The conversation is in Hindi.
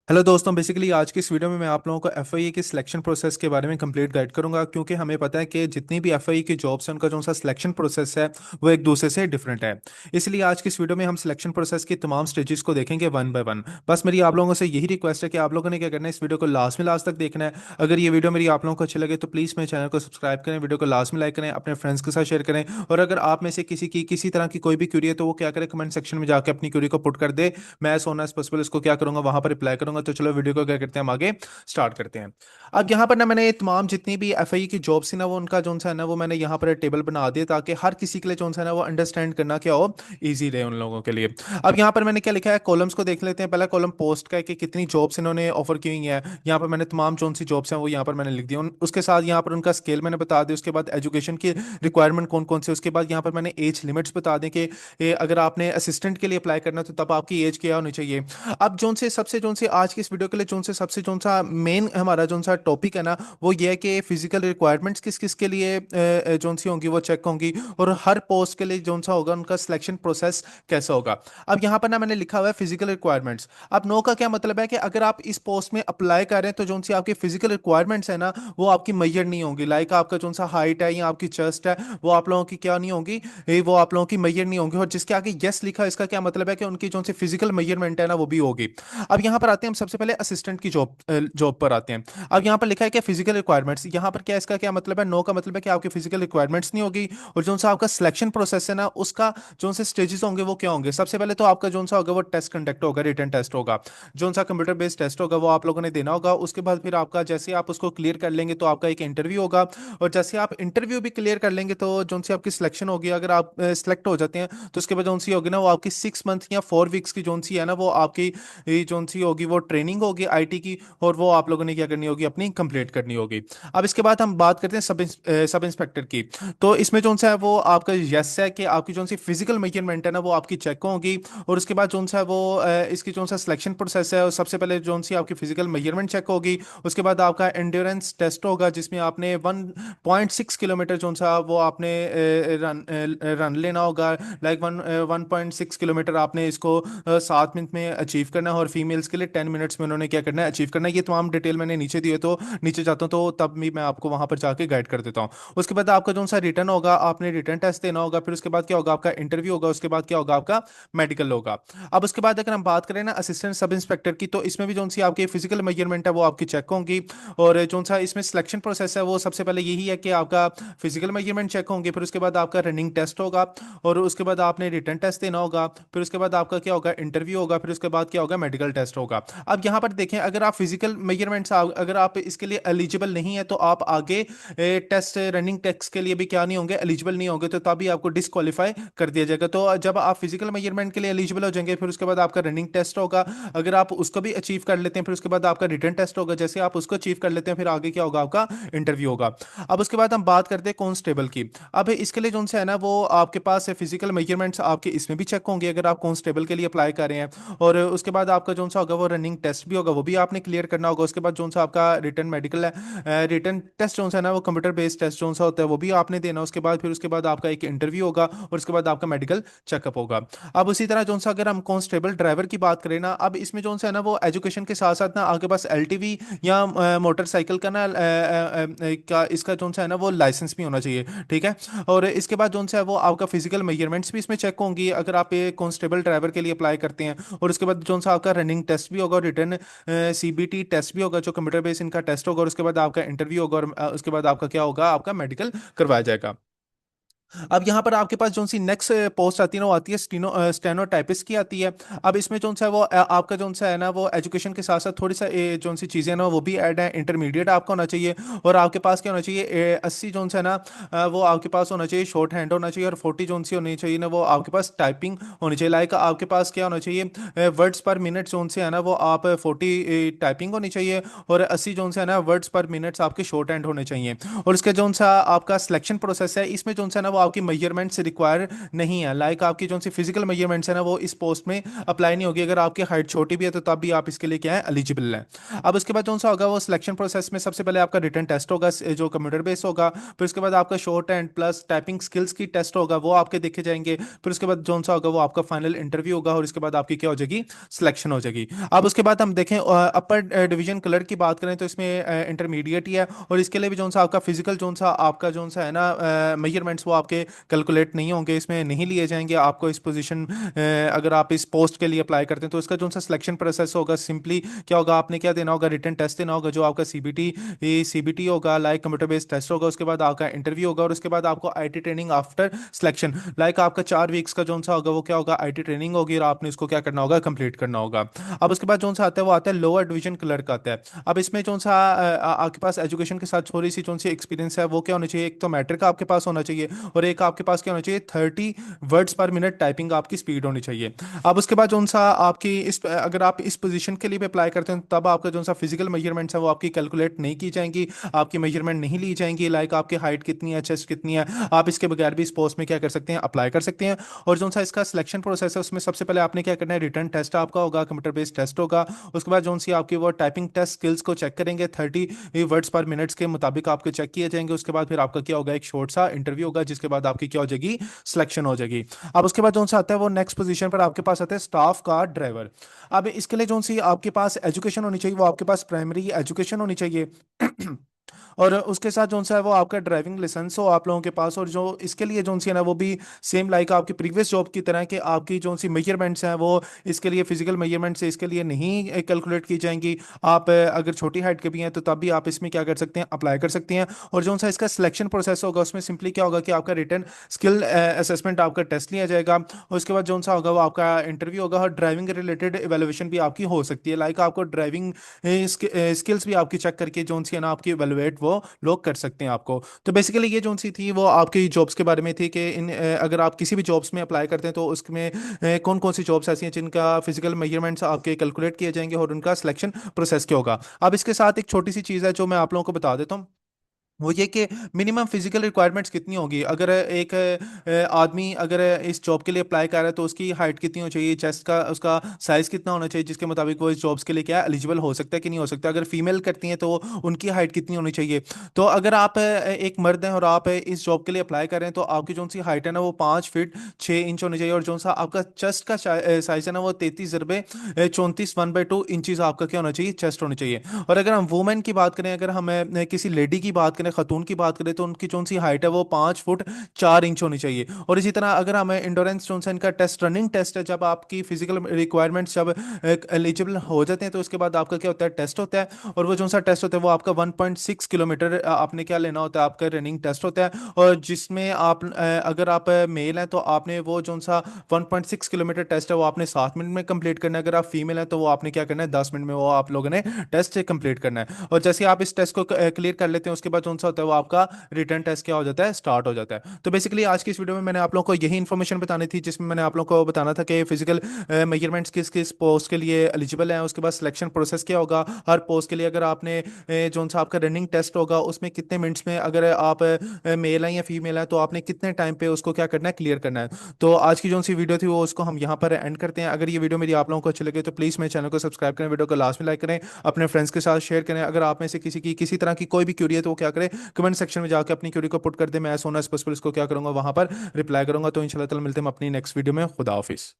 हेलो दोस्तों, बेसिकली आज की इस वीडियो में मैं आप लोगों को एफआईए की सिलेक्शन प्रोसेस के बारे में कंप्लीट गाइड करूंगा, क्योंकि हमें पता है कि जितनी भी एफआईए की जॉब्स हैं उनका जो सा सिलेक्शन प्रोसेस है वो एक दूसरे से डिफरेंट है। इसलिए आज की इस वीडियो में हम सिलेक्शन प्रोसेस की तमाम स्टेजेस को देखेंगे वन बाय वन। बस मेरी आप लोगों से यही रिक्वेस्ट है कि आप लोगों ने क्या करना है, इस वीडियो को लास्ट में लास्ट तक देखना है। अगर ये वीडियो मेरी आप लोगों को अच्छी लगे तो प्लीज़ मेरे चैनल को सब्सक्राइब करें, वीडियो को लास्ट में लाइक करें, अपने फ्रेंड्स के साथ शेयर करें। और अगर आप में से किसी की किसी तरह की कोई भी क्यूरी है तो वो क्या करें, कमेंट सेक्शन में जाकर अपनी क्यूरी को पुट कर दे। मैं सोना एज पॉसिबल इसको क्या करूंगा, वहां पर रिप्लाई करूंगा। तो चलो वीडियो को क्या करते हैं, हम आगे स्टार्ट करते हैं। अब यहाँ पर ना मैंने ये तमाम जितनी भी एफआई की जॉब्स थी ना, वो उनका जो सा है ना वो मैंने यहाँ पर टेबल बना दिया, ताकि हर किसी के लिए जो सा है ना वो अंडरस्टैंड करना क्या हो, इजी रहे उन लोगों के लिए। अब यहाँ पर मैंने क्या लिखा है, कॉलम्स को देख लेते हैं। पहला कॉलम पोस्ट का है कि कितनी जॉब्स इन्होंने ऑफर की हुई है। यहाँ पर मैंने तमाम जो सी जॉब्स हैं वो यहाँ पर मैंने लिख दिया। उसके साथ यहाँ पर उनका स्केल मैंने बता दिया। उसके बाद एजुकेशन की रिक्वायरमेंट कौन कौन से, उसके बाद यहाँ पर मैंने एज लिमिट्स बता दें कि अगर आपने असिस्टेंट के लिए अप्लाई करना है तो तब आपकी एज क्या होनी चाहिए। अब जोन से आज की इस वीडियो के लिए जोन सा मेन हमारा जोन सा टॉपिक है ना, वो ये है कि फिजिकल रिक्वायरमेंट्स किस किस के लिए जोन सी होंगी वो चेक होंगी, और हर पोस्ट के लिए जोन सा होगा उनका सिलेक्शन प्रोसेस कैसा होगा। अब यहाँ पर ना मैंने लिखा हुआ है फिजिकल रिक्वायरमेंट्स। अब नो का क्या मतलब है कि अगर आप इस पोस्ट में अप्लाई कर रहे हैं तो जोन सी आपकी फिजिकल रिक्वायरमेंट्स है ना, वो आपकी मैयर नहीं होंगी। लाइक आपका जोन सा हाइट है या आपकी चेस्ट है, वो आप लोगों की क्या नहीं होंगी, वो आप लोगों की मैयर नहीं होंगी। और जिसके आगे यस लिखा, इसका क्या मतलब है कि उनकी जो सी फिजिकल मेजरमेंट है ना वो भी होगी। अब यहाँ पर आते हैं हम सबसे पहले असिस्टेंट की जॉब पर आते हैं। अब यहाँ पर लिखा है कि फिजिकल रिक्वायरमेंट्स, यहाँ पर क्या इसका क्या मतलब है, नो का मतलब है कि आपकी फिजिकल रिक्वायरमेंट्स नहीं होगी। और जो सा आपका सिलेक्शन प्रोसेस है ना, उसका जो से स्टेजेस होंगे वो क्या होंगे। सबसे पहले तो आपका जो सा होगा वो टेस्ट कंडक्ट होगा, रिटन टेस्ट होगा। जो सा कंप्यूटर बेस्ड टेस्ट होगा वो आप लोगों ने देना होगा। उसके बाद फिर आपका जैसे आप उसको क्लियर कर लेंगे तो आपका एक इंटरव्यू होगा। और जैसे आप इंटरव्यू भी क्लियर कर लेंगे तो जो सी आपकी सिलेक्शन होगी, अगर आप सिलेक्ट हो जाते हैं तो उसके बाद जो सी होगी ना वो आपकी 6 मंथ या 4 वीक्स की जो सी है ना वो आपकी ये जो सी होगी वो ट्रेनिंग होगी आईटी की। और वो आप लोगों ने क्या करनी होगी, अपनी कंप्लीट करनी होगी। अब इसके बाद हम बात करते हैं सब इंस्पेक्टर की। तो इसमें जो सा है वो आपका यस है कि आपकी जो सी फिजिकल मेजरमेंट है ना वो आपकी चेक होगी। और उसके बाद जो सा है वो इसकी जो सा सिलेक्शन प्रोसेस है, सबसे पहले जो सी आपकी फिजिकल मेजरमेंट चेक होगी। उसके बाद आपका एंड्योरेंस टेस्ट होगा, जिसमें आपने 1.6 किलोमीटर जो सा वो आपने रन लेना होगा। लाइक 1.6 किलोमीटर आपने इसको 7 मिनट में अचीव करना है। और फीमेल्स के लिए 10 मिनट्स में उन्होंने क्या करना है, अचीव करना है। ये तमाम डिटेल मैंने नीचे दिए, तो नीचे जाता हूँ तो तब भी मैं आपको वहां पर जाके गाइड कर देता हूँ। उसके बाद आपका जो सा रिटर्न होगा, आपने रिटर्न टेस्ट देना होगा। फिर उसके बाद क्या होगा, आपका इंटरव्यू होगा। उसके बाद क्या होगा, आपका मेडिकल होगा। अब उसके बाद अगर हम बात करें ना असिस्टेंट सब इंस्पेक्टर की, तो इसमें भी जो सी आपकी फिजिकल मेजरमेंट है वो आपकी चेक होंगी। और जो सा इसमें सिलेक्शन प्रोसेस है वो सबसे पहले यही है कि आपका फिजिकल मेजरमेंट चेक होंगे। फिर उसके बाद आपका रनिंग टेस्ट होगा। और उसके बाद आपने रिटर्न टेस्ट देना होगा। फिर उसके बाद आपका क्या होगा, इंटरव्यू होगा। फिर उसके बाद क्या होगा, मेडिकल टेस्ट होगा। अब यहाँ पर देखें, अगर आप फिजिकल मेजरमेंट्स अगर आप इसके लिए एलिजिबल नहीं है तो आप आगे टेस्ट रनिंग टेस्ट के लिए भी क्या नहीं होंगे, एलिजिबल नहीं होंगे। तो तभी आपको डिस्क्वालीफाई कर दिया जाएगा। तो जब आप फिजिकल मेजरमेंट के लिए एलिजिबल हो जाएंगे, फिर उसके बाद आपका रनिंग टेस्ट होगा। अगर आप उसको भी अचीव कर लेते हैं, फिर उसके बाद आपका रिटर्न टेस्ट होगा। जैसे आप उसको अचीव कर लेते हैं, फिर आगे क्या होगा, आपका इंटरव्यू होगा। अब उसके बाद हम बात करते हैं कांस्टेबल की। अब इसके लिए जो है ना वो आपके पास फिजिकल मेजरमेंट्स आपके इसमें भी चेक होंगे, अगर आप कांस्टेबल के लिए अप्लाई कर रहे हैं। और उसके बाद आपका जो सा होगा वो रनिंग टेस्ट भी होगा, वो भी आपने क्लियर करना होगा। उसके बाद जो सा आपका रिटर्न मेडिकल है, रिटर्न टेस्ट जो सा है ना वो कंप्यूटर बेस्ड टेस्ट जो सा होता है वो भी आपने देना। उसके बाद फिर उसके बाद आपका एक इंटरव्यू होगा। और उसके बाद आपका मेडिकल चेकअप होगा। अब उसी तरह जो सा अगर हम कांस्टेबल ड्राइवर की बात करें ना, अब इसमें जो सा है ना वो एजुकेशन के साथ साथ ना आपके पास एलटीवी या मोटरसाइकिल का ना का इसका जो सा है ना वो लाइसेंस भी होना चाहिए। ठीक है। और इसके बाद जो सा है वो आपका फिजिकल मेजरमेंट्स भी इसमें चेक होंगी, अगर आप ये कांस्टेबल ड्राइवर के लिए अप्लाई करते हैं। और उसके बाद जो सा आपका रनिंग टेस्ट भी होगा, रिटर्न सीबीटी टेस्ट भी होगा, जो कंप्यूटर बेस्ड इनका टेस्ट होगा। और उसके बाद आपका इंटरव्यू होगा। और उसके बाद आपका क्या होगा, आपका मेडिकल करवाया जाएगा। अब यहाँ पर आपके पास जो सी नेक्स्ट पोस्ट आती है ना वो आती है स्टेनोटाइपिस्ट की आती है। अब इसमें जो सा है वो आपका जो सा है ना वो एजुकेशन के साथ साथ थोड़ी सा जो सी चीज़ें ना वो भी ऐड है। इंटरमीडिएट आपका होना चाहिए। और आपके पास क्या होना चाहिए, 80 जो सा है ना वो आपके पास होना चाहिए, शॉर्ट हैंड होना चाहिए। और 40 जो सी होनी चाहिए ना वो आपके पास टाइपिंग होनी चाहिए। लाइक आपके पास क्या होना चाहिए, वर्ड्स पर मिनट जोन से है ना वो आप 40 टाइपिंग होनी चाहिए। और 80 जोन से है ना वर्ड्स पर मिनट्स आपके शॉर्ट हैंड होने चाहिए। और इसके जो सा आपका सिलेक्शन प्रोसेस है, इसमें जो सा है ना वो आपकी मेजरमेंट्स रिक्वायर नहीं है। लाइक आपकी जो सी फिजिकल मेजरमेंट्स है ना वो इस पोस्ट में अप्लाई नहीं होगी। अगर आपकी हाइट छोटी भी है तो तब भी आप इसके लिए क्या है, एलिजिबल है। अब उसके बाद जो सा होगा वो सिलेक्शन प्रोसेस में सबसे पहले आपका रिटन टेस्ट होगा जो कंप्यूटर बेस होगा। फिर उसके बाद आपका short and plus typing skills की टेस्ट होगा, वो आपके देखे जाएंगे। फिर उसके बाद जो सा होगा वो आपका फाइनल इंटरव्यू होगा और इसके बाद आपकी क्या हो जाएगी, सिलेक्शन हो जाएगी। अब उसके बाद हम देखें अपर डिवीजन क्लर्क की बात करें तो इसमें इंटरमीडिएट ही है, और इसके लिए भी जो सा आपका फिजिकल जो सा आपका जो सा है ना मेजरमेंट्स वो आपके कैलकुलेट नहीं होंगे, इसमें नहीं लिए जाएंगे आपको इस पोजीशन। अगर आप इस पोस्ट के लिए अप्लाई करते हैं तो इसका जो सा सिलेक्शन प्रोसेस होगा सिंपली क्या होगा, आपने क्या देना होगा, रिटन टेस्ट देना होगा जो आपका सीबीटी होगा, लाइक कंप्यूटर बेस्ड टेस्ट होगा। उसके बाद आपका इंटरव्यू होगा और उसके बाद आपको IT training after selection. Like आपका 4 वीक्स का जो सा होगा वो क्या होगा, आईटी ट्रेनिंग होगी और आपने इसको क्या करना होगा, कंप्लीट करना होगा। अब उसके बाद जो सा आता है वो आता है लोअर डिवीजन क्लर्क आता है। अब इसमें जो सा आपके पास एजुकेशन के साथ थोड़ी सी जो सी एक्सपीरियंस है वो क्या होना चाहिए, एक तो मैट्रिक का आपके पास होना चाहिए और एक आपके पास क्या होना चाहिए, 30 वर्ड्स पर मिनट टाइपिंग आपकी स्पीड होनी चाहिए। अब उसके बाद जो सा आपकी इस अगर आप इस पोजीशन के लिए भी अप्लाई करते हैं तब आपका जो सा फिजिकल मेजरमेंट्स है वो आपकी कैलकुलेट नहीं की जाएंगी, आपकी मेजरमेंट नहीं ली जाएंगी। लाइक आपकी हाइट कितनी है, चेस्ट कितनी है, आप इसके बगैर भी इस पोस्ट में क्या कर सकते हैं, अप्लाई कर सकते हैं। और जो सा इसका सिलेक्शन प्रोसेस है उसमें सबसे पहले आपने क्या करना है, रिटर्न टेस्ट आपका होगा, कंप्यूटर बेस्ड टेस्ट होगा। उसके बाद जो सी आपकी वो टाइपिंग टेस्ट स्किल्स को चेक करेंगे, 30 वर्ड्स पर मिनट्स के मुताबिक आपके चेक किए जाएंगे। उसके बाद फिर आपका क्या होगा, एक शॉर्ट सा इंटरव्यू होगा जिसके बाद आपकी क्या हो जाएगी, सिलेक्शन हो जाएगी। अब उसके बाद जो सा आता है वो नेक्स्ट पोजीशन पर आपके पास आता है स्टाफ का ड्राइवर। अब इसके लिए जो सी आपके पास एजुकेशन होनी चाहिए वो आपके पास प्राइमरी एजुकेशन होनी चाहिए। और उसके साथ जो सा है वो आपका ड्राइविंग लाइसेंस हो आप लोगों के पास। और जो इसके लिए जो सी है ना वो भी सेम लाइक आपकी प्रीवियस जॉब की तरह कि आपकी जो सी मेजरमेंट्स हैं वो इसके लिए फिजिकल मेजरमेंट्स से इसके लिए नहीं कैलकुलेट की जाएंगी। आप अगर छोटी हाइट के भी हैं तो तब भी आप इसमें क्या कर सकते हैं, अप्लाई कर सकते हैं। और जो सा इसका सिलेक्शन प्रोसेस होगा उसमें सिंपली क्या होगा कि आपका रिटर्न स्किल असेसमेंट आपका टेस्ट लिया जाएगा और उसके बाद जो सा होगा वो आपका इंटरव्यू होगा और ड्राइविंग रिलेटेड एवेल्युएशन भी आपकी हो सकती है। लाइक आपको ड्राइविंग स्किल्स भी आपकी चेक करके जो सी है ना आपकी एवेलुएट वो लोग कर सकते हैं आपको। तो बेसिकली ये जो सी थी वो आपकी जॉब्स के बारे में थी कि अगर आप किसी भी जॉब्स में अप्लाई करते हैं तो उसमें कौन कौन सी जॉब्स ऐसी हैं जिनका फिजिकल मेजरमेंट्स आपके कैलकुलेट किए जाएंगे और उनका सिलेक्शन प्रोसेस क्या होगा। अब इसके साथ एक छोटी सी चीज़ है जो मैं आप लोगों को बता देता हूँ, वो ये कि मिनिमम फिजिकल रिक्वायरमेंट्स कितनी होगी। अगर एक आदमी अगर इस जॉब के लिए अप्लाई कर रहा है तो उसकी हाइट कितनी होनी चाहिए, चेस्ट का उसका साइज कितना होना चाहिए जिसके मुताबिक वो इस जॉब्स के लिए क्या एलिजिबल हो सकता है कि नहीं हो सकता। अगर फीमेल करती हैं तो उनकी हाइट कितनी होनी चाहिए। तो अगर आप एक मर्द हैं और आप इस जॉब के लिए अप्लाई कर रहे हैं तो आपकी जो सी हाइट है ना वो 5 फीट 6 इंच होनी चाहिए। और जो सा आपका चेस्ट का साइज है ना वो 33 × 34 1/2 इंचज आपका क्या होना चाहिए, चेस्ट होनी चाहिए। और अगर हम वुमेन की बात करें, अगर हम किसी लेडी की बात करें, खतून की बात करें तो उनकी जो सी हाइट है वो 5 फुट 4 इंच होनी चाहिए। और इसी तरह अगर हम इंडोरेंस जो सा इनका टेस्ट रनिंग टेस्ट है, जब आपकी फिजिकल रिक्वायरमेंट्स जब एलिजिबल हो जाते हैं तो उसके बाद आपका क्या होता है, टेस्ट होता है। और वो जो सा टेस्ट होता है वो आपका 1.6 किलोमीटर आपने क्या लेना होता है, आपका रनिंग टेस्ट होता है। और जिसमें आप अगर आप मेल हैं तो आपने वो जो सा 1.6 किलोमीटर टेस्ट है वो आपने 7 मिनट में कंप्लीट करना है। अगर आप फीमेल हैं तो वो आपने क्या करना है, 10 मिनट में वो आप लोगों ने टेस्ट कंप्लीट करना है। और जैसे आप इस टेस्ट को क्लियर कर लेते हैं उसके बाद कौन सा होता है वो आपका रिटर्न टेस्ट क्या हो जाता है, स्टार्ट हो जाता है। तो बेसिकली आज की इस वीडियो में मैंने आप लोगों को यही इन्फॉर्मेशन बतानी थी जिसमें मैंने आप लोगों को बताना था कि फिजिकल मेजरमेंट्स किस किस पोस्ट के लिए एलिजिबल हैं, उसके बाद सिलेक्शन प्रोसेस क्या होगा हर पोस्ट के लिए। अगर आपने जो सा आपका रनिंग टेस्ट होगा उसमें कितने मिनट्स में, अगर आप मेल हैं या फीमेल हैं तो आपने कितने टाइम पे उसको क्या करना है, क्लियर करना है। तो आज की जो सी वीडियो थी वो उसको हम यहाँ पर एंड करते हैं। अगर ये वीडियो मेरी आप लोगों को अच्छी लगे तो प्लीज़ मेरे चैनल को सब्सक्राइब करें, वीडियो को लास्ट में लाइक करें, अपने फ्रेंड्स के साथ शेयर करें। अगर आप में से किसी की किसी तरह की कोई भी क्यूरी है तो वो क्या करें, कमेंट सेक्शन में जाकर अपनी क्यूरी को पुट कर दे। मैं सोना एज पॉसिबल इसको क्या करूंगा, वहां पर रिप्लाई करूंगा। तो इंशाल्लाह ताला मिलते हैं हम अपनी नेक्स्ट वीडियो में। खुदा हाफिज।